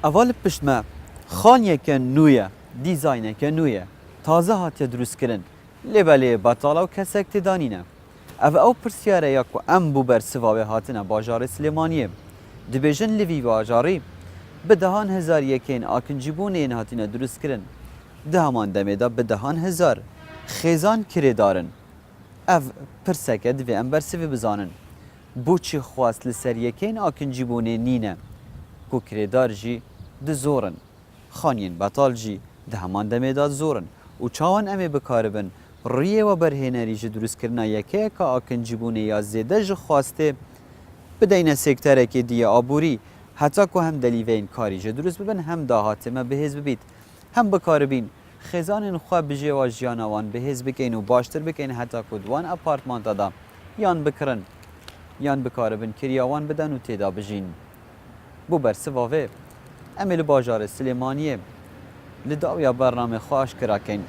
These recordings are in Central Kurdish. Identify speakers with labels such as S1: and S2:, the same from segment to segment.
S1: اول پشت ما خانیه که نویه دیزاینه که نویه تازه هاتی دروست کرن لیبلی بطالا و کسک تدانینه او پرسیاره یا که ام بو بر سواوه هاتنه باجار سلیمانیه دبیجن لیوی باجاری به دهان هزار یکین آکنجیبون این هاتینه دروست کرن ده همان دمیده به دهان هزار خیزان کری دارن او پرسکه دوی ام بر سوی بزانن بو چی خواست لسر یکین آکنجیبون نینه کو کری دار جی ده زورن خانین بطال جی ده همان دمیداد زورن و چاوان امی بکاربن ریه و برهنری جی دروست کرنا یکه که آکنجیبونه یا زیده جی خواسته بدین سکتره که دیه آبوری حتی که هم دلیوین کاری جی دروست ببین هم داهاته ما بهز ببید هم بکاربین خزان خواه بجی و جیانوان بهز بکین و باشتر بکین حتی که دوان اپارتمان دادا یان بکرن یان بکاربن کریاوان بدن و تیدا بجین بو برسه واوه امیل باجار سلیمانیه لداویا برنامه خواهش کراکن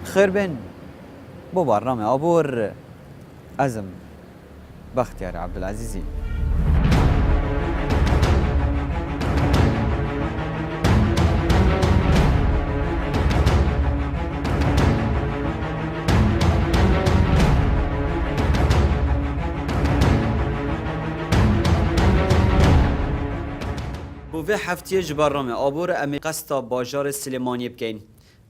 S1: خیر بین بو برنامه آبور ازم بختیار عبدالعزیزی و هفته جبرامه آبور امی قصد باجار سلیمانی بکن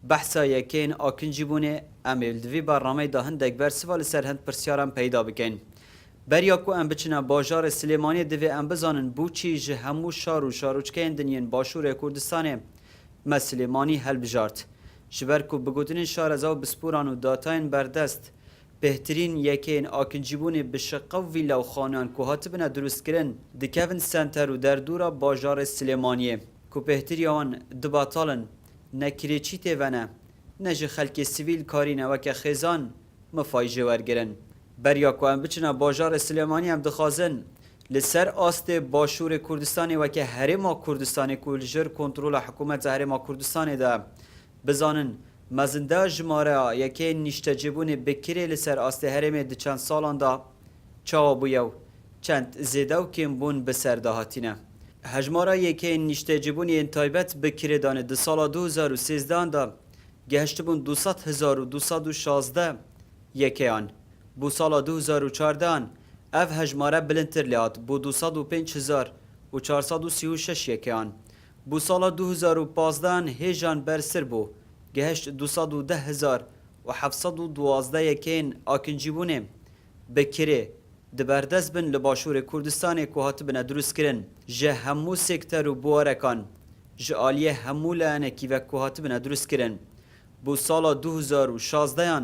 S1: بحثا یکین آکنجی بونه امی دوی برنامه دهن دکبر سوال سرهند پرسیارم پیدا بکن بریا کو ام بچنا باجار سلیمانی دوی ام بزانن بو چی جه همو شاروچکین دنین باشور کردستانه ما سلیمانی هل بجارت جبر کو بگوتن شارزاو بسپوران و داتاین بردست بهترین یکین آکنجیبون بشقه و ویلا و خانان که هاتبنا درست کرن دکوین سنتر و در دورا باجار سلیمانیه که بهتری آن دباطالن نکری چی تیونه نجه خلک سیویل کارینه و که خیزان مفایجه ورگرن بریا که هم بچنا باجار سلیمانی هم دخوازن لسر آست باشور کردستان و که هرما کردستان کلجر کنترول حکومت هرما کردستان ده بزانن مزنده جماره یکی نیشتجبون بکری لسر آست هرم ده چند سالان دا چاوا بویو چند زیده و کم بون بسر دهاتینه هجماره یکی نیشتجبون این تایبت بکری دانه ده سال 2013 دا گهشت بون 200,216 یکی آن بو سال 2014 اف هجماره بلندتر لیات بو 205,436 یکی آن بو سال 2015 هیجان برسر بو گهشت 210,712 یکین آکنجیبونه بکره دبردست بن لباشور کردستان که هاتبنا دروست کرن جه همو سکتر و بوارکان جه آلیه همو لعنکی و که هاتبنا دروست کرن بو سال 2016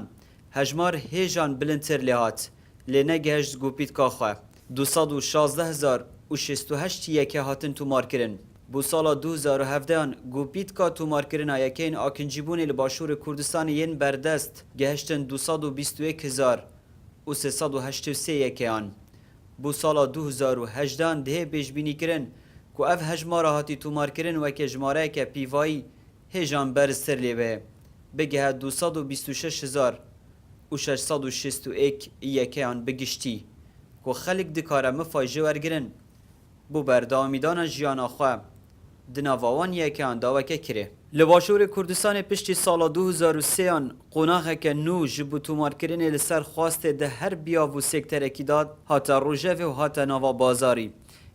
S1: هجمار هیجان بلندتر لحات لینه گهشت گوپید که خواه 216,068 یکی هاتن تومار کرن بو سال 2017 گوپید که تومار کرنا یکین آکنجیبونی لباشور کردستان ین بردست گهشتن 221,383 یکی آن بو سال 2018 ده بیشبینی کرن که اف هجماره هاتی تومار کرن و که جماره که پیوایی هیجان برستر لیبه بگه 226,661 یکی آن بگشتی که خلق دکاره مفایجه ورگرن بو بردامیدان جیان آخواه دناوان یکان داوکه کره لباشور کردستان پشتی سال 2003 قناغه که نو جبو تومار کرنه لسر خواسته ده هر بیاو سکتر اکیداد هاتا روژه و هاتا نوا بازاری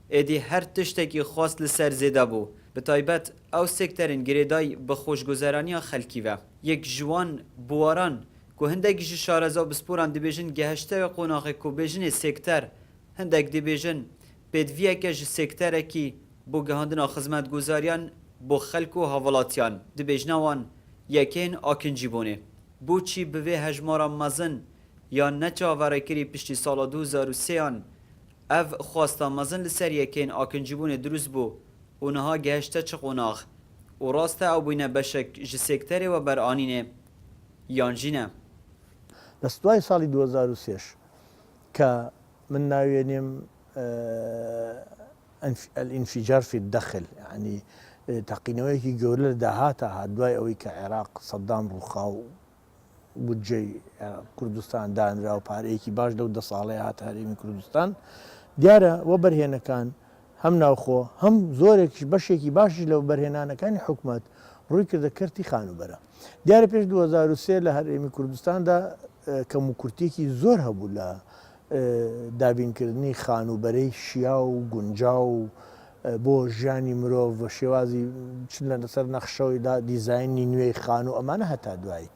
S1: ایدی هر تشتکی خواست لسر زیده بو به طایبت او سکترین گریدای به خوشگذرانی خلکی و یک جوان بواران که هندک جی شارزا بسپوران دیبیجن گهشته و قناغه که بیجن سکتر هندک دیبیجن بدویه که جی سکتر اکی بو گهاندنا خدمت گزاریان بو خلق و حوالاتیان دبیجنوان یکین آکنجی بونه بو چی بوی هجمارا مزن یا نچا ورکری پشتی سال 2003 اف خواستا مزن لسر یکین آکنجی بونه دروز بو اونها گهشته چه قناغ و راسته او بینه بشک جسکتره و برآنینه یانجینه
S2: دستوای سالی 2003 که من ناوینیم الانفجار في الدخل يعني تقينويكي جولة دهاتها هدواي أوي كعراق صدام رخاو بودجي كردستان دان راو باريكي باش دو دصالي هات هريمي كردستان ديارة وبرهنا كان هەم ناوخۆ هەم زۆرێکیش بەشێکی باشی لەو بەرهێنانەکانی حکوومەت ڕووی کردە کەرتی خانوبەرە. دیارە پێش 2023 لە هەرێمی کوردستاندا کەم و کورتێکی زۆر هەبوو لە دابینکردنی خانوبەرەی شیا و گونجاو و بۆ ژیانی مرۆڤ بە شێوازی چ لەسەر نەخشەوەیدا دیزایانی نوێی خان و ئەمانە هەتا دوایی.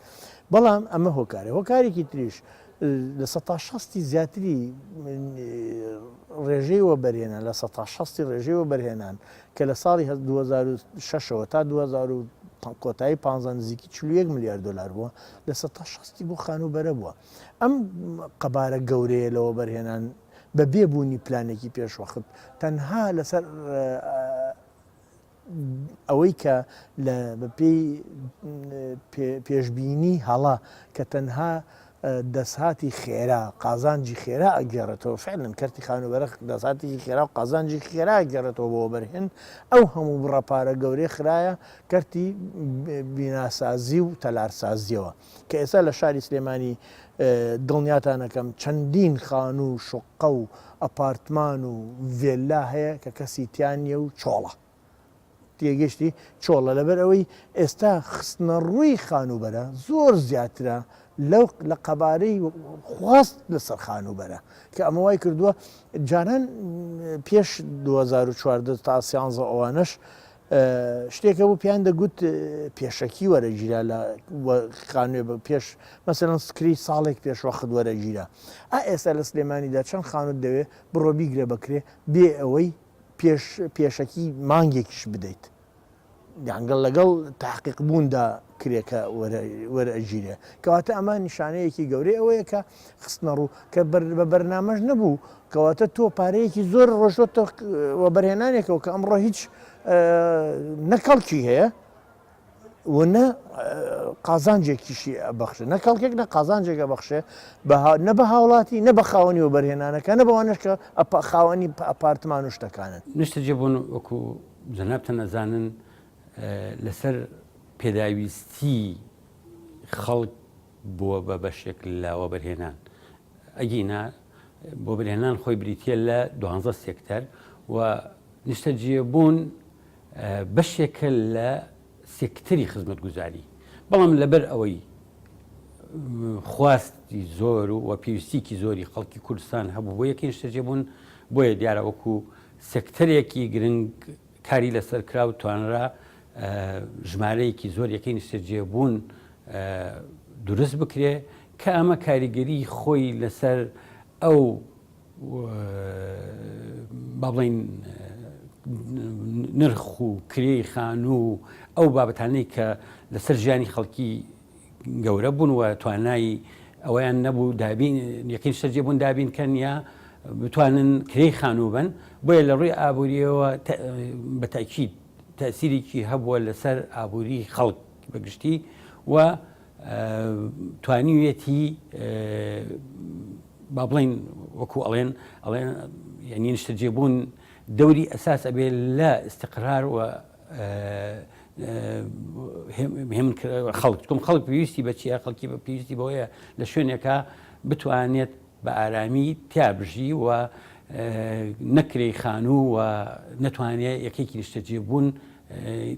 S2: بەڵام ئەمە هۆکارێکی تریش لە 16 زیاتری ڕێژەیەوە بەرهێنان لە 16 ڕێژەیەوە بەرهێنان کە لە ساڵی 2006ەوە تا 2000 کۆتایی 15 نزیکی 41 میلیارد دلار بووە لە 16 بۆ خانوبەرە بووە. ئەم قەبارە گەورەیە لەوە بەرهێنان بە بێبوونی پلانێکی پێشوەخت تەنها لەسەر ئەوەی کە پێشبینی هەڵا کە تەنها دەسهاتی خێرا قازانجی خێرا ئەگەڕێتەوە فعلن کەرتی خانوبەرە دەساتێکی خێرا و قازانجی خێرا ئەگەڕێتەوە بۆ بەرهێن ئەو هەموو بڕەپارە گەورەی خراە کەرتی بیناسازی و تەلارسازیەوە کە ئێستا لە شاری سلێمانی دڵنیاتانەکەم چەندین خان و شقە و ئەپارتمان و ڤێلا هەیە کە کەسی تیانە و چۆڵە تێگەشتی چۆڵە لەبەر ئەوەی ئێستا خستنە ڕووی خانوبەرە زۆر زیاترە لەو لە قەبارەی خواست لەسەر خانوبەرە کە ئەمە وای کردووە جاران پێش 2014 تا 13 ئەوانش شتێکە بوو پیان دەگوت پێشەکی وەرەگیرا لە خانوێ بە پێش مەسەڵەن سکری ساڵێک پێشوەخت وەرەگیرا ئێستا لە سلێمانیدا چەند خانوت دەوێت بڕۆ بیگرێ بکرێ بێ ئەوەی پێشەکی مانگێکیش بدەیت دەنگەڵ لەگەڵ تحقیق بووندا کرێکە وەرەگیرێ کەواتە ئەمە نیشانەیەکی گەورەی ئەوەیە کە خستنە ڕوو کە بە بەرنامەش نەبوو کەواتە تۆ پارەیەکی زۆر ڕۆژۆتە بەرهێنانێکەوە کە ئەمڕۆ هیچ نەکەڵکی هەیە وە قازانجێکیشی ئەبەخشێ نەکەڵکێک نە قازانجێکە بەخشێ نە بە هاوڵاتی نە بە خاوەنی و بەرهێنانەکە نە بەوانش کە خاوەنی ئەپارتمان و شتەکانن
S3: نیشتە جێبوون وەکو جەنابتە نەزانن لەسەر پێداویستی خەڵک بووە بە بەشێک لاوە بەرهێنان ئەگینا بۆ بەرهێنان خۆی بریتە لە 12 سێکتەر و نیشتە جێبوون بەشێکە لە سێکتەری خزمەتگوزاری بەڵام لەبەر ئەوەی خواستی زۆر و پێویستیکی زۆری خەڵکی کوردستان هەبوو بۆ یەکەی نیشتە جێبوون بۆیە دیارە وەکو سێکتەرێکی گرنگ کاری لەسەر کرا و توانرا ژمارەیەکی زۆر یەکەی نیشتە جێبوون دروست بکرێ کە ئەمە کاریگەری خۆی لەسەر ئەو با بڵین نرخ و کرێی خان و ئەو بابەتانەی کە لەسەر ژیانی خەڵکی گەورە بوون و توانایی ئەویان نەبوو یەکەی نیشتە جێبوون دابینکەن یا بتوانن کرێی خانوو بن بۆیە لە ڕووی ئابوووریەوە بە تاکید تەسیرێکی هەبووە لەسەر ئابووری خەڵک بەگشتی و توانیوێتی با بڵین وەکو ئەڵێن یعنی نیشتە جێبوون دەوری ئەساس ئەبێ لە استقرار و خەڵک پێویستی بە چیە خەڵکی بە پێویستی بەوەیە لە شوێنێکە بتوانێت بە ئارامی تیابژی و نەکرێی خانوو و نەتوانێت یەکێکی نیشتە جێبوون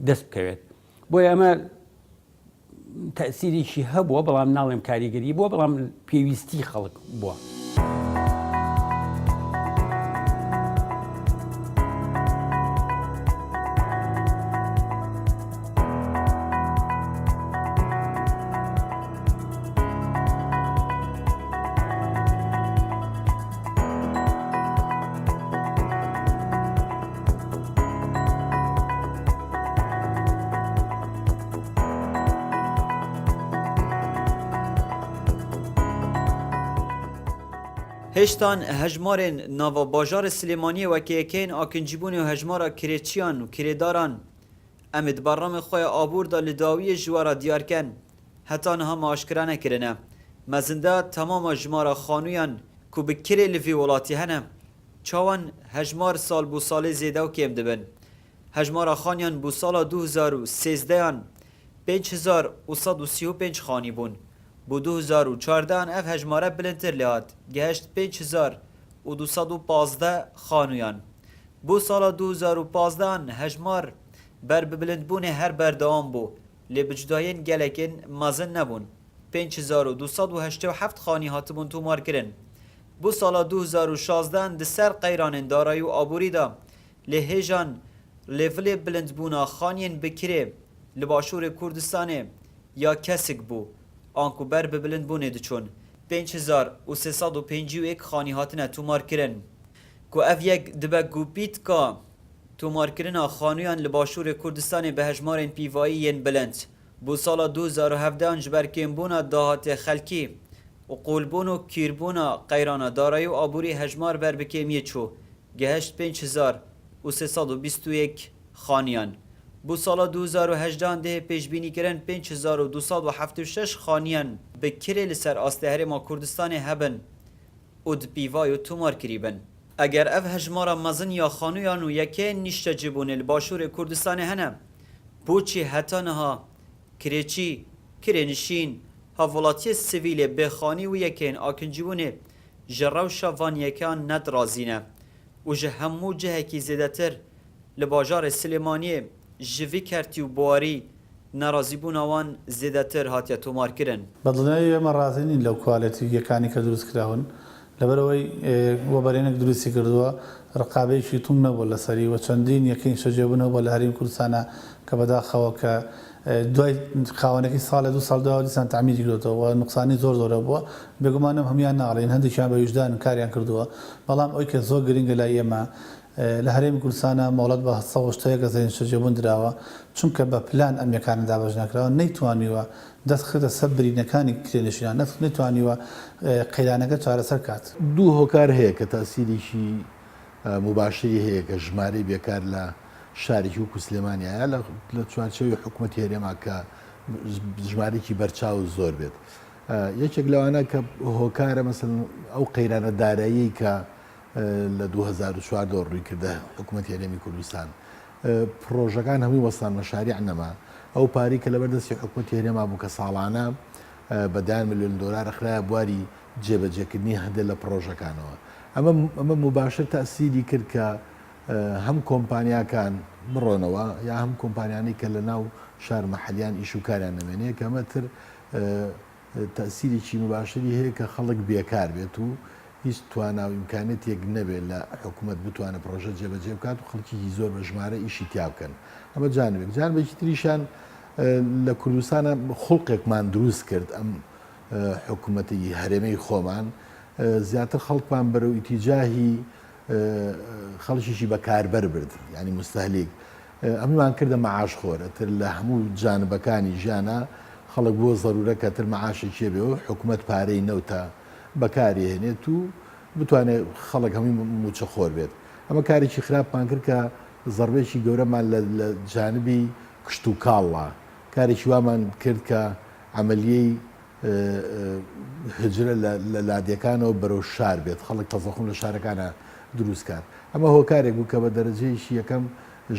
S3: دەست بکەوێت بۆیە ئەمە تەسیرێکی هەبووە بەڵام ناڵێم کاریگەری بووە بەڵام پێویستی خەڵک بووە.
S1: هشتان هجمارن ناوا باجار سلیمانی و کیکین آکنجیبون و هجمارا کریچیان و کریداران امید برنامه خوی آبور دا لداوی جوارا دیار کن حتی نها ماشکره نکرنه مزنده تمام جمارا خانویان که بکری لفی ولاتی هنه چاوان هجمار سال بو سال زیده و کم دبن هجمارا خانیان بو سال 2013 5135 خانی بون بو 2014 اف هجماره بلندتر لحاد گهشت 5215 خانویان بو سالا 2015 هجمار بر ببلندبون هر بردوام بو لی بجداین گلکن مزن نبون 5287 خانی هاتبون تومار کرن. بو سالا 2016 ده سر قیران دارایی و آبوری دا لی هیجان لیول بلندبونا خانین بکره لباشور کردستانه یا کسک بو آنکو بر ببلندبونه دچون 5351 خانی هاتنه تومار کرن کو اف یک دبه گوپیت که تومار کرن خانویان لباشور کردستان به هجمارین پیوایی ین بلند بو سالا 2017 جبرکین بونا داهات خلکی و قولبون و کیربونا قیرانا دارایی و آبوری هجمار بر بکیمیه چو گهشت 5321 خانیان بو سالا 2018 ده پیشبینی کرن 5276 خانیان بکره لسر آستهر ما کردستان هبن و دپیوای و تومار کریبن اگر اف هجمارا مزن یا خانویان و یکی نیشته جبون الباشور کردستان هنم بوچی حتی نها کرچی کرنشین هاولاتی سیویل بخانی و یکین آکنجبونه جراو شوان یکان ند رازینه و جه همو جه کی زیدتر لباجار سلیمانیه جوی کرتی و بواری نرازی بون آوان زیدتر هاتیا تومار کرن
S4: بەدڵنیایی ئێمە ڕازێنین لەو کوالەتیەکانی کە دروست کراون لەبەرەوەی وەبەرێنێک دروستی کردووە ڕقابەیەکی توم نەبووە لەسەری و چەندین یەکەین شەجێبوونەوە بۆ لە هەرێمی کوردستانە کە بەداخەوە کە دوای خاوەنێکی ساڵە دو ساڵ داوا دیسان تعمیری کردوەوە نقصانی زۆر زۆرە بووە بێگومانم هەمویان ناڵێن هەندێکیان بە وجدان کاریان کردووە بەڵام ئەوی کە زۆر گرنگە لای ئێمە لە هەرێمی کوردستانە مۆڵەت بە 1970 شەجێبوون درراوە چونکە بە پلان ئەمیەکانە دابەش نەکراوە نەیتوانیوە دەست خدە سەر برینەکانی کرێنشیان نەتوانیوە قەیرانەکە چارەسەر کات
S5: دوو هۆکار هەیە کە تاسیریشی مباشری هەیە کە ژمارەی بێکار لە شارێکی وکو سلێمانیایە لە چوارچەوەی حکوومەتی هەرێما کە ژمارێکی بەرچاو زۆر بێت یەکێک لەوانە کە هۆکارە مەسەڵەن ئەو قەیرانە دارایی کە لە 2004 ڕووی کردە حکوومەتی هەرێمی کوردستان پرۆژەکان هەمووی وەستان مەشاریع نەما ئەو پاری کە لەبەردەستی حکوومەتی هەرێما بوو کە ساڵانە بە 10 ملیۆن دۆلار خراە بواری جێبەجێکردنی هەندێک لە پرۆژەکانەوە ئەمە مباشر تەسیری کرد کە هەم کۆمپانیاکان بڕۆنەوە یا هەم کۆمپانیانی کە لە ناو شار مەحەلیان ئیش و کاریان نامێنەیە کە ئەمەتر تەسیرێکی مباشری هەیە کە خەڵک بێکار بێت و هیچ تواناو ئیمکانێتێک نەبێت لە حکوومەت بتوانە پرۆژە جێبەجێ بکات و خەڵکیی زۆر بە ژمارە ئیشی تیا بکەن ئەمە جانبێکی تریشان لە کوردستانە خوڵقێکمان دروست کرد ئەم حکوومەتی هەرێمەی خۆمان زیاتر خەڵکمان بەرەو ئیتیجاهی خەڵکیشی بەکاربەر برد ینی مستەهلیک ئەممان کردە مەعاش خۆرەتر لە هەموو جانبەکانی ژیانە خەڵک بۆ زەرورە کە تر مەعاشێکی بێ و حکوومەت پارەی نەوتە بەکاری هێنێت و بتوانێت خەڵک هەمووی موچە خۆر بێت ئەمە کارێکی خراپمان کرد کە زەربێکی گەورەمان لە جانبی کشت و کاڵە کارێکی وامان کرد کە عملیەی هجرە لە لادیەکانەوە بەرەو شار بێت خەڵک تەزەخۆم لە شارەکانە دروستکات ئەمە هۆکارێک بوو کە بە دەرەجەیەکی یەکەم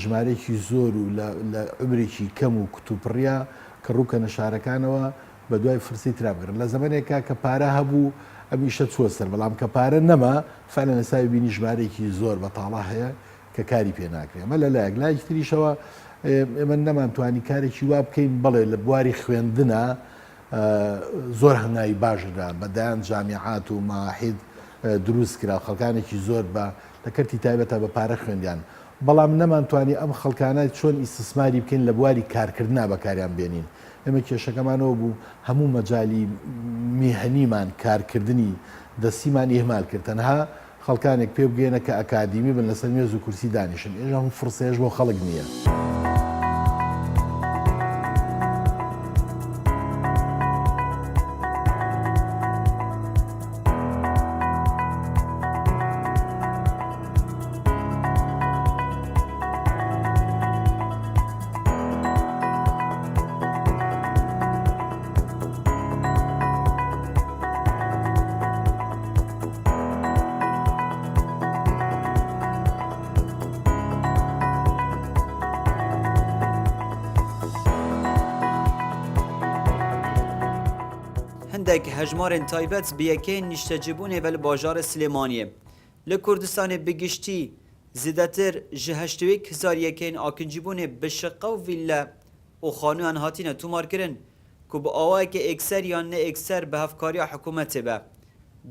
S5: ژمارەیەکی زۆر و لە عمرێکی کەم و کتوپڕیا کە ڕووکەنە شارەکانەوە بە دوای فرسی ترابگرن لە زمانێکا کە پارە هەبوو ئەمیشە چوە سەر بەڵام کە پارە نەما فعلەن ئێستا بینی ژمارەیەکی زۆر بەتاڵا هەیە کە کاری پێ ناکرێت ئەمە لەلایەک لایەکی تریشەوە ئێمە نەمانتوانی کارێکی وا بکەین بڵێ لە بواری خوێندنە زۆر هەنگاوی باشدا بەدایان جامیعات و ماحید دروست کرا خەڵکانێکی زۆر بە لە کەرتی تایبەتە بە پارە خوێندیان بەڵام نەمانتوانی ئەم خەڵکانە چۆن ئیسtisماری بکەین لە بواری کارکردنا بەکاریان بێنین ئێمە کێشەکەمانەوە بوو هەموو مەجای میهنیمان کارکردنی دەستیمان ئێمال کرد تەنها خەڵکانێک پێ بگەێنە کە ئەکادیمی بن لەسەر مێز و کورسی دانیشن ئێژە هەموو فرسەیەش بۆ خەڵک نییە.
S1: هندێک هەژمارên تایبەت bi yekên nîştecîbûnê ve li bajarê Silêmaniyê li Kurdistanê bi giştî زیدتر جهشتویک هزار یکین آکنجیبونه بشقه و ویله و خانوان هاتینه تومار کرن که با آوه که اکثر یا نه اکثر به هفکاری حکومت به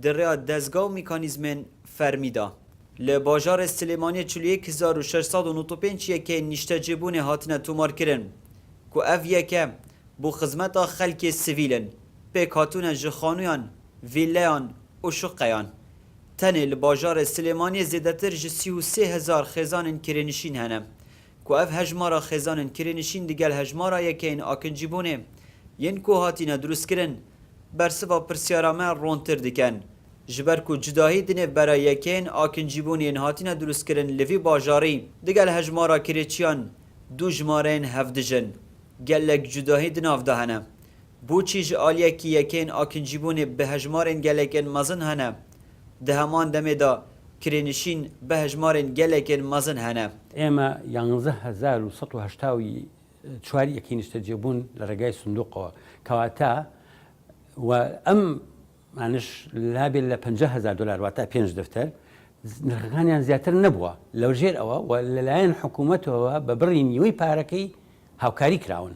S1: در دزگاه و میکانیزمن فرمیدا. لباجار سلیمانی 41695 یکین نشته جبونه هاتینه تومار کرن که اف یکه بو خدمت خلک سویلن پیک هاتونه جخانویان ویلیان و شقیان. تنه لباجار سلیمانی زیدتر ج 33,000 خزان کرنشین هنه که اف هجمارا خزان کرنشین دیگل هجمارا یکین آکنجیبونه ین که هاتینه دروست کرن برسوا پرسیارامه رونتر دکن جبر که جداهی دنه برای یکین آکنجیبونه ین هاتینه دروست کرن لوی باجاری دیگل هجمارا کرچیان دو جمارین هفدجن گلک جداهی دناف ده هنه بو چیج آلیه که یکین آکنجیبونه به هجمارین گلکن مزن هنه ده همان دمه دا کرنشین به هجمارین گلکن مزن هنه
S3: ئێمە 11,184 یەکی نیشتە جێبوون لە ڕێگای سندوقەوە کەواتە و ئەم مانش لابێت لە 50,000 دلار واتە 5 دفتەر نرخەکانیان زیاتر نەبووە لەو ژێر ئەوە و لەلایەن حکوومەتەوە بە بڕی نیوەی پارەکەی هاوکاری کراون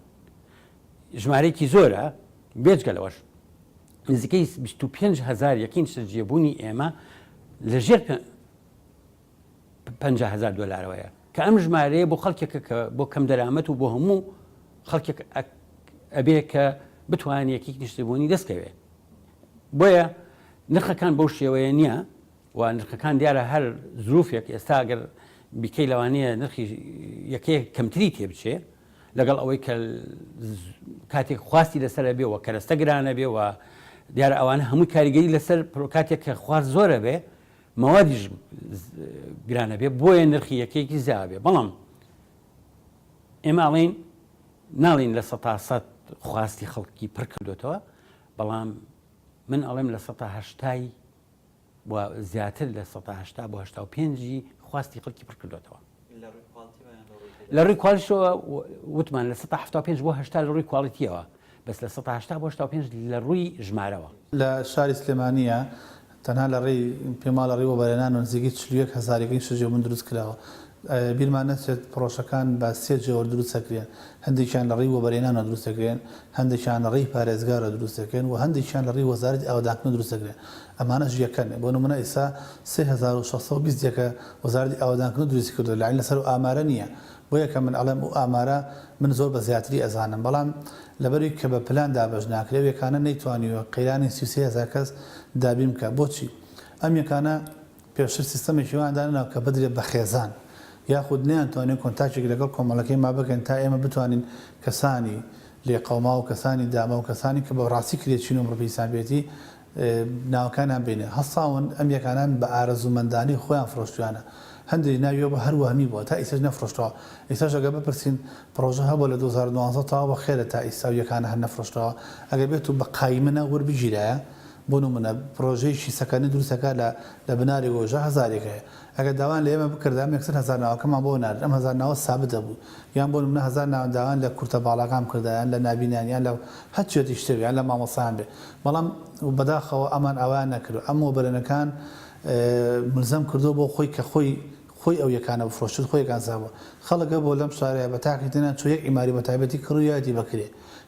S3: ژمارەیەکی زۆرە بێجگەلەوەش نزیکەی 25,000 یەکی نیشتە جێبوونی ئێمە لە ژێر 50,000 دلارەوەیە کە ئەم ژمارەیە بۆ خەڵکێکە کە بۆ کەم دەرامەت و بۆ هەموو خەڵکێک ئەبێ کە بتوانێت یەکی نیشتەبوونی دەستکەوێت بۆیە نرخەکان بەو شێوەیە نییە و نرخەکان دیارە هەر زروفێک ئێستا ئەگەر بیکەی لەوانەیە نرخی یەکەیە کەمتری تێ بچێ لەگەڵ ئەوەی کە کاتێک خواستی لەسەر بێ و کەرەستە گرانە بێ و دیارە ئەوانە هەمووی کاریگەری لەسەر کاتێک کە خوارد زۆرە بێ مەوادیش گرانە بێ بۆیە نرخی یەکەیەکی زیاد بێ بەڵام ئێمە ئەڵێن ناڵین لە 100 خواستی خەڵکی پڕ کردوێتەوە بەڵام من ئەڵێم لە 180 و زیاتر لە 180 بۆ 85 خواستی خەڵکی پڕ کردوێتەوە لە ڕووی کوالیتیەوە وتمان لە 175 بۆ 80 لە ڕووی کوالیتیەوە بەس لە 180 بۆ 85 لە ڕووی ژمارەوە
S4: لە شاری سلێمانیە تەنها لە ڕێی پێماڵە ڕێوەبەرێنان و نزیکەی 41,000 شەجێبوون دروست کراوە بیرمان نەچێت پرۆژەکان بە سێ جێوە دروست دەکرێن هەندێکیان لە ڕێی وەبەرێنانەوە دروست دەکرێن هەندێکیان لە ڕێی پارێزگارە دروست دەکرێن و هەندێکیان لە ڕێی وەزارەتی ئاودانکردن دروست دەکرێن ئەمانەش یەکەن بۆ نمونە ئێستا 3620 یەکە وەزارەتی ئاودانکردن دروستی کردو لەعین لەسەر و ئامارە نییە بۆ یەکە من ئەڵێم و ئامارە من زۆر بە زیاتری ئەزانم بەڵام لەبەری کە بە پلان دابەش ناکرێت یەکانە نەیتوانیوە قەیرانی 33,000 کەس دابین بکە بۆچی ئەم یەکانە پێشتر سیستەمێکی واندانەوە کە بدرێت بە خێزان یاخود نیانتوانێت کۆنتاکێک لەگەڵ کۆمەڵەکەی ما بکەن تا ئێمە بتوانین کەسانی لێقەوما و کەسانی داما و کەسانی کە بە ڕاستی کرێچین و ڕپیسانبێتی ناوەکانیان بینێ هەساون ئەم یەکانان بە ئارەزومەندانی خۆیان فرۆشتویانە هەندێک ناویەوە بە هەروەهمی بووە تا ئیسەش نەفرۆشتەوە ئێستاش ئەگە بپرسین پرۆژە هەبووە لە 2019 تاوە خێرە تا ئیستا و یەکانە هەر نەفرۆشتەوە ئەگەر بێت و بە قایمنە وەربگیرایە بۆ نمونە پرۆژەیەکی سەکەنی دروستەکە لە بناری گۆژە هەزارێکەیە ئەگەر داوان لە ئێمە بکردام 100,000 ناوەکەمان بۆ نار ئەم 1000 ناوە سابت دەبوو یان بۆ نمونە 1000 ناوەنداوان لە کورتە باڵاقام کردیان لە نابینانیان لە هەرچێتی شتێویان لە مامۆسایان بێ بەڵام بەداخەوە ئەمان ئەویان نەکرد ئەم وەبەرێنەکان ملزەم کردو بۆ خۆی کە خۆی ئەو یەکانە بفرۆشت خۆیەکان سابووە خەڵکە بۆ لەم شارەیە بە تاقیتێنان چۆ یەک ئیماری بە تایبەتی کڕویەتی بکرێ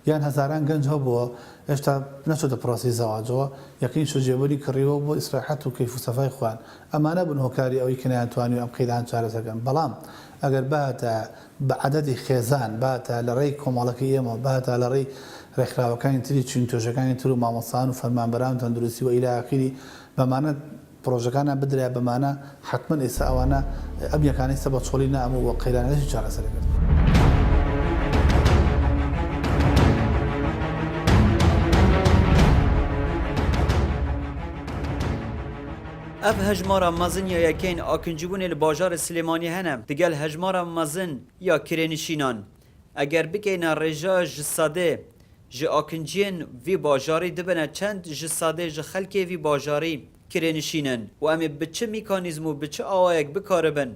S4: یان هەزاران گەنج هەبووە هێشتا نەچۆتە پرۆسی زەواجەوە یەقین شەجێبەری کڕیەوە بۆ ئیسراحەت و کەیف و سەفای خوان ئەمانە بن هۆکاری ئەوەی کە نەیانتوانی ئەم قەیدان چارەسەکەن بەڵام ئەگەر باتە بە عەدەدی خێزان باتە لە ڕێی کۆمەڵەکەی ئێمە باتە لە ڕێی ڕێکخراوەکانی تری چین تۆژەکانی تر و مامۆستان و فەرمانبەران و تەندروستی و ئیلا ئاخری بەمانە پرۆژەکانە بدرێ بەمانە حتمما ئێستا ئەوانە ئەم یەکانەی سە بە چۆڵی ناموو وە قەیرانەکەی چارەسەرەکرد
S1: اف هجمارا مزن یا یکین آکنجبون الباجار سلیمانی هنم دیگل هجمارا مزن یا کرنشینان اگر بکین رجا جساده ج آکنجین وی باجاری دبنه چند جساده ج خلکی وی باجاری کرنشینن و امی بچه میکانیزمو بچه آوایک بکاربن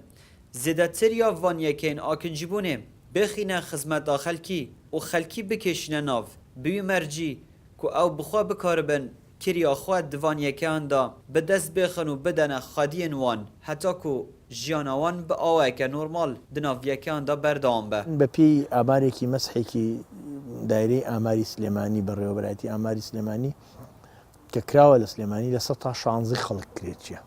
S1: زیدتر یا وان یکین آکنجبونه بخینه خدمت خلکی و خلکی بکشینه ناو بیو مرجی که او بخوا بکاربن کریا خو دوانیکان دا به دست بخن و بدن خادین وان حتی کو ژیانوان به ئاوەکە نۆرمال دناڤیەکان دا بەردەوام بە.
S2: بەپێی ئامارێکی مەسحێکی دایرەی ئاماری سلێمانی بەڕێوەبەتی ئاماری سلێمانی کە کراوە لە سلێمانی لە 16 خەڵک کرێتیە.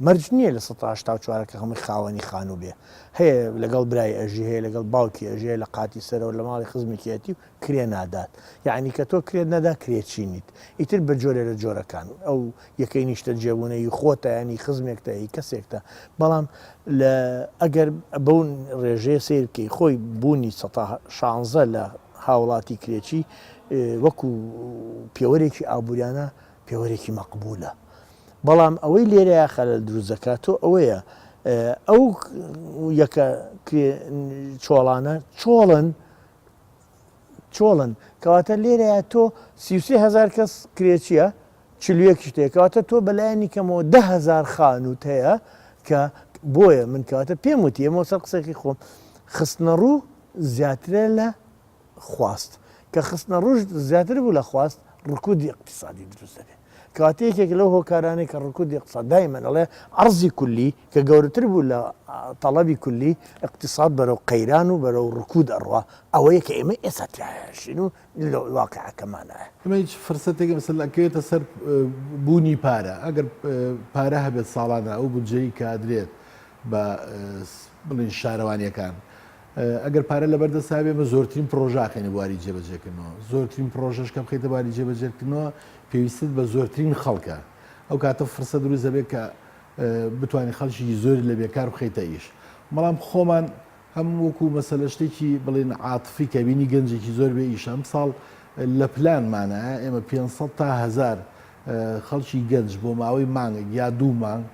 S2: مەرج نییە لە 1984کە هەمووی خاوەنی خانوو بێ هەیە لەگەڵ برای ئەژی هەیە لەگەڵ باوکی ئەژەیە لە قاتی سەرەوە لە ماڵی خزمێکیەتی و کرێ نادات یعنی کە تۆ کرێت نەدا کرێچینیت ئیتر بە جۆرە لە جۆرەکان ئەو یەکەی نیشتە جێبوونەی خۆتە ینی خزمێکتە هی کەسێکتە بەڵام ئەگەر بەو ڕێژەیە سیر بکەی خۆی بوونی 16 لە هاوڵاتی کرێکی وەکو پێوەرێکی ئابوووریانە پێوەرێکی مەقبولە. بەڵام ئەوەی لێرەیە خەلەل دروست دەکاتۆ ئەوەیە ئەو یەکە چۆڵانە چۆڵن کەواتە لێرەیە تۆ 33,000 کەس کرێچیە چلوەکی شتەیە کەواتە تۆ بەلایەنی کەمەوە 10,000 خانووت هەیە کە بۆیە من کەواتە پێم وتی ئەمە سەر قسێکی خۆم خستنە ڕوو زیاترە لە خواست کە خستنە ڕوو زیاتر بوو لە خواست ڕکودی اقتصادی دروست دەبێت. کاتێکێک لەو هۆکارانەی کە ڕکودی اقتصاد دایمەن ئەڵێ عەرزی کولی کە گەورەتر بوو لە تەڵەبی کولی اقتصاد بەرەو قەیران و بەرەو ڕکود ئەڕوا ئەوەیە کە ئێمە ئێستا تیاهێشین و واقعەکەمانایە.
S5: ئەمە هیچ فرسەتێکی مەسەلا ئەکەوێتە سەر بوونی پارە ئەگەر پارە هەبێت ساڵانە ئەو بودجەی کادرێت بە بڵین شارەوانیەکان ئەگەر پارە لەبەردەسابێ بە زۆرترین پرۆژاکەنی بواری جێبەجێکردنەوە زۆرترین پرۆژەش کە بخیتە باری جێبەجێکردنەوە پێویستت بە زۆرترین خەڵکە ئەو کاتە فرسە دروست دەبێت کە بتوانانی خەڵکی زۆری لە بێکار بخیتە ئیش. بەڵام خۆمان هەم وەکو مەسەلە شتێکی بڵێن عاتفی کە بینی گەنجێکی زۆر بێ ئیش ئەم ساڵ لە پلانمانە ئێمە 500 تا 1000 خەڵکی گەنج بۆ ماوەی مانگە یا 2 مانگ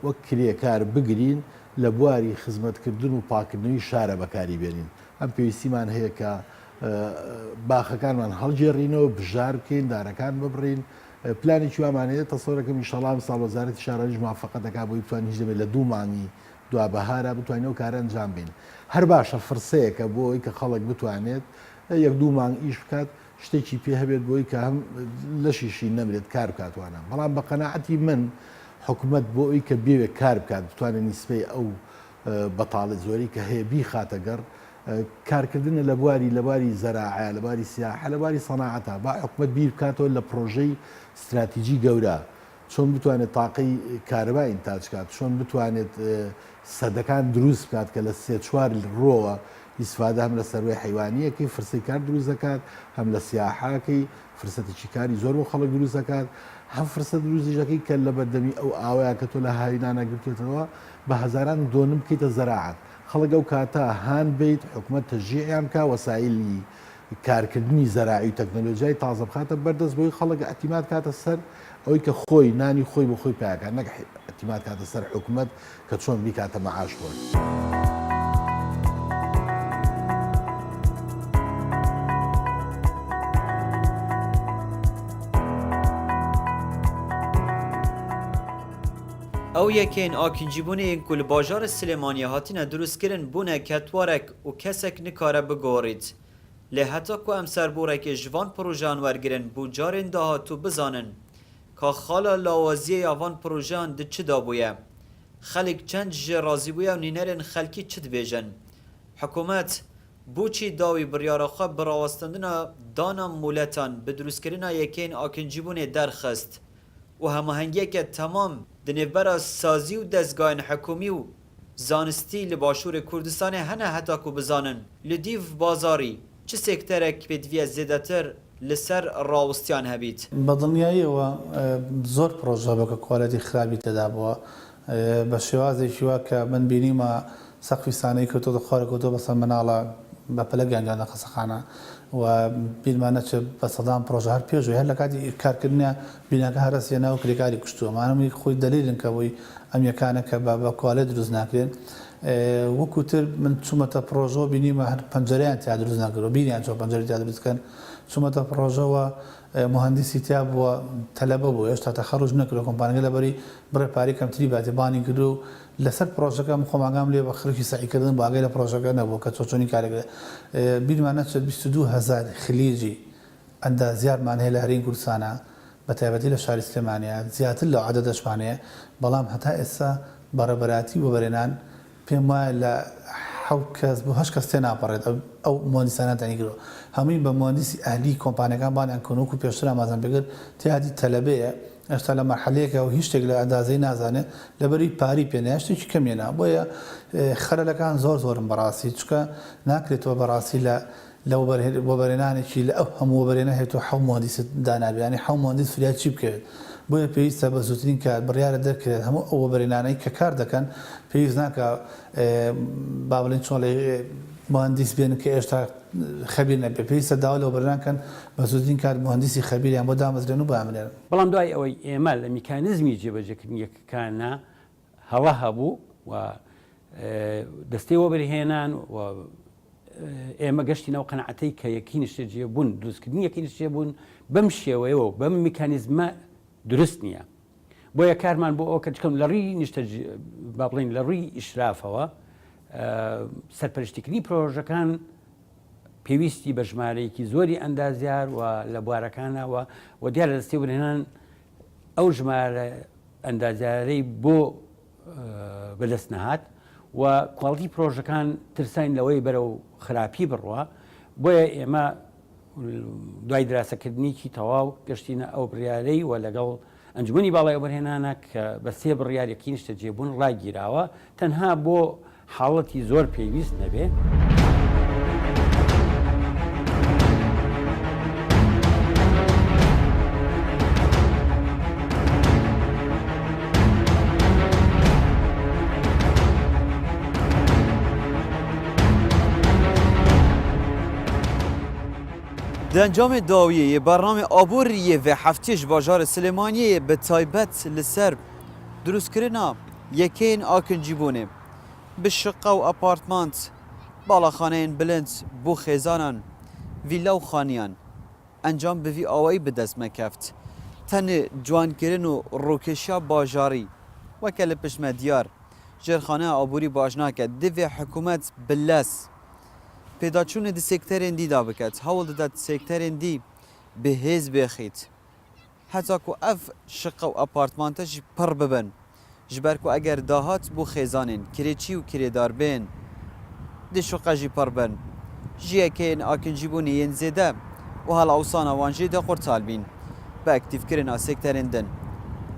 S5: وەک کرێکار بگرین لە بواری خزمەتکردن و پاکردنەوەی شارە بەکاری بێنین. ئەم پێویستیمان هەیە کە باخەکانمان هەڵگێڕینەوە بژار بکەین دارەکان ببڕین پلانێکی وامانەیە تەسەورەکەم ئینشەڵا ساڵ وەزارەتی شارانیش موافقەت دەکات بۆی بتوانین هیچ دەبێت لە 2 مانگی دوا بەهارە بتوانین ئەو کارە ئەنجام بین. هەر باشە فرسەیەکە بۆی کە خەڵک بتوانێت 1-2 مانگ ئیش بکات شتێکی پێ هەبێت بۆی کە هەم لەشیشی نەمرێت کار بکاتوانە. بەڵام بە قەناعەتی من حکوومەت بۆ ئەوی کە بێوێ کار بکات بتوانێت نیسبەی ئەو بەتاڵت زۆری کە هەیە بیخاتە گەڕ کارکردنە لە بواری زەراعە لە بواری سیاحە لە بواری سەناعەتە با حکوومەت بیر بکاتەوە لە پرۆژەی استراتیژی گەورە چۆن بتوانێت تاقی کارەبای ئینتاج بکات چۆن بتوانێت سەدەکان دروست بکات کە لە 3-4 ڕۆوە ئیسفادە هەم لە سەروەی حیوانیەکەی فرسی کار دروست دەکات هەم لە سیاحاکەی فرسەتێکی کاری زۆر بۆ خەڵک دروست دەکات هەم فرسە دروستیژەکەی کە لە بەردەمی ئەو ئاوەیە کە تۆ لە هاوینانە گرتێتەوە بە هەزاران دۆنم بکەیتە زەراعەت خەڵک ئەو کاتە هان بیت حکوومەت تەشجیعیان کا وەسایلی کارکردنی زەراعی و تەکنۆلۆژیای تازە بخاتە بەردەست بۆی خەڵک ئەتیماد کاتە سەر ئەوەی کە خۆی نانی خۆی بۆ خۆی پیاکە نەک ئەتیماد کاتە سەر حکوومەت کە چۆن بیکاتە مەعاش خۆی.
S1: ئەو یەکێن ئاکینجیبوونەیەک ku li bajarê Silêmaniyê hatine drûstkirin bûne ketwarek û kesek nikare bigorît. Lê heta ku em serborekê ji van projeyan wergirin bû carên dahatû bizanin ka xala lawaziyê van projeyan di çi dabûye. Xelek çend ji razîbûya nînerên xelkî çi dibêjin. Hikûmet bûçî dawî biryara xwe bi rawastandina dana mûletan bi drûstkirina yekên akîncîbûnê derxist û hemahengiyeke temam di nêvbera sazî û dezgahên hikûmî û zanistî li Başûrê Kurdistanê hene heta ku bizanin li dîv bazarî çi sekterek pêdiviya zêdetir li ser rawistiyan hebît.
S4: بە دڵنیاییەوە زۆر پرۆژە بە کە کوالەتی خراپی تێدا بووە بە شێوازێکی وا کە من بینیمە سەقفی سانەی کەوتۆ خۆرە کەوتۆ بەسەر مناڵە بە پەلەگیانجانە قەسەخانە و بیرمانە چ بە سەدان پرۆژە هەر پێشوی هەر لە کاتی کارکردنیە بیناکە هەرەسیێنا و کرێکاری کوشتووە مانەمی خۆی دەلیلن کە بۆی ئەم یەکانە کە بە کوالێت دروست ناکرێن وەکوتر من چوومەتە پرۆژۆ بینیمە هەر پەنجەرەیان تیا دروست ناکردەوە بینیان چۆن پەنجەری تیا دروستکەن چوومەتە پرۆژەوە مهندسی تیا بووە تەلەبە بوو هێشتا تەخەڕوج نەکردو کۆمپانیەکە لەبەری بڕێ پارەی کەمتری باتێبانی کردو و لەسەر پرۆژەکەم خۆماگام لێ بە خەڵکی سعیکردن بۆ ئاگای لە پرۆژەکە نەبوو کە چۆنی کارێکە بیرمانە 22,000 خلیجی ئەندازیارمان هەیە لە هەرێمی کوردستانە بە تایبەتی لە شاری سلێمانیا زیاتر لە عادە دەشمانەیە بەڵام هەتا ئێستا بەڕێبەراتی وەبەرێنان پێم وایە لە حەوت کەس بۆ هەشت کەس تێ ناپەڕێت ئەو مۆندیسانە دەنیگرەوە هەمووی بە مۆندیسی ئەهلی کۆمپانیەکان بانیان کۆنووک و پێشتر ئاماژەم بگرت تیادی تەلەبەیە ئێستا لە مەرحەلەیەکە و هیچ شتێک لە ئەندازەی نازانێت لەبەری پاری پێنەیە شتێکی کەمێنە بۆیە خەرەلەکان زۆرم بەڕاستی چکە ناکرێتەوە بەڕاستی لە وەبەرێنانێکی لە ئەو هەموو وەبەرێنە هێتوە حەو مۆندیست دانابیانی حەو مۆندیس فریاد چی بکەوێت بۆیە پێویستە بە زووترین کات بڕیارە دەکرێت هەموو ئەو وەبەرێنانەی کە کار دەکەن پێویست ناکە با بڵێن چۆن لە مهندس بێن کە ئێشتا خەبیر نەبێ پێویستە داوا لە وەبەرێنان بە زووترین کات مهندسی خەبیریان بۆ دامەزرێن و بامنێن
S3: بەڵام دوای ئەوەی ئێمە لە میکانزمی جێبەجێکردنیەکانە هەڵە هەبوو و دەستەی وەبەرهێنان و ئێمە گەشتینەوە قەنەعەتەی کە یەکی نیشتەجێ بوون دروستکردنی یەکی نیشتێ بوون بەم شێوەیەوە بەم میکانیزمە دروست نییە بۆیە کارمان بۆ ئەو کە چکەم لە ڕووی با بڵین لە ڕووی ئیشرافەوە سەرپەرشتیکردنی پرۆژەکان پێویستی بە ژمارەیەکی زۆری ئەندازیار و لە بوارەکانەوە و دیار لە دەستی وەبەرهێنان ئەو ژمارە ئەندازیارەی بۆ بەدەست نەهات و کواڵیتی پرۆژەکان ترساین لەوەی بەرەو خراپی بڕوە بۆیە ئێمە دوای دراسەکردنیکی تەواو گەشتینە ئەو بڕیارەی و لەگەڵ ئەنجومی باڵای وەبەرهێنانە کە بە سێ بڕیارێکی نیشتەجێبوون ڕاگیراوە تەنها بۆ حاڵەتی زۆر پێویست نەبێ.
S1: دەنجام داویە بەرنامە ئابووریە و هەفتەیەش باژارە سلێمانیەیە بە تایبەت لەسەر دروستکردنا یەکەین ئاکنجیبوونێ bi şiqa û apartmant balaxaneyên bilind bû xêzanan vîla û xaniyan encam bi vî awayî bi dest mekeft tenê ciwankirin û rûkêşiya bajarî weke li pişt me diyar jêrxaneya aborî baş nake divê hikûmet bi les pêdaçûnê di sekterên dî da biket hewl dide sekterên dî bi hêz bêxît heta ku ev şiqa û apartmanta jî pir bibin ji ber ku eger dahat bû xêzanên kirêçî û kirêdar bên di şiqa jî pir bin ji yekeyên akincîbûnê yên zêde û helawsana wan jê de qurtal bîn bi aktivkirina sekterên din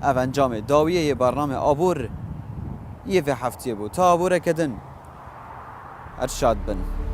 S1: ev encamê dawiyê bername abûr yê vê hefteyê bû ta abûreke din erşad bin.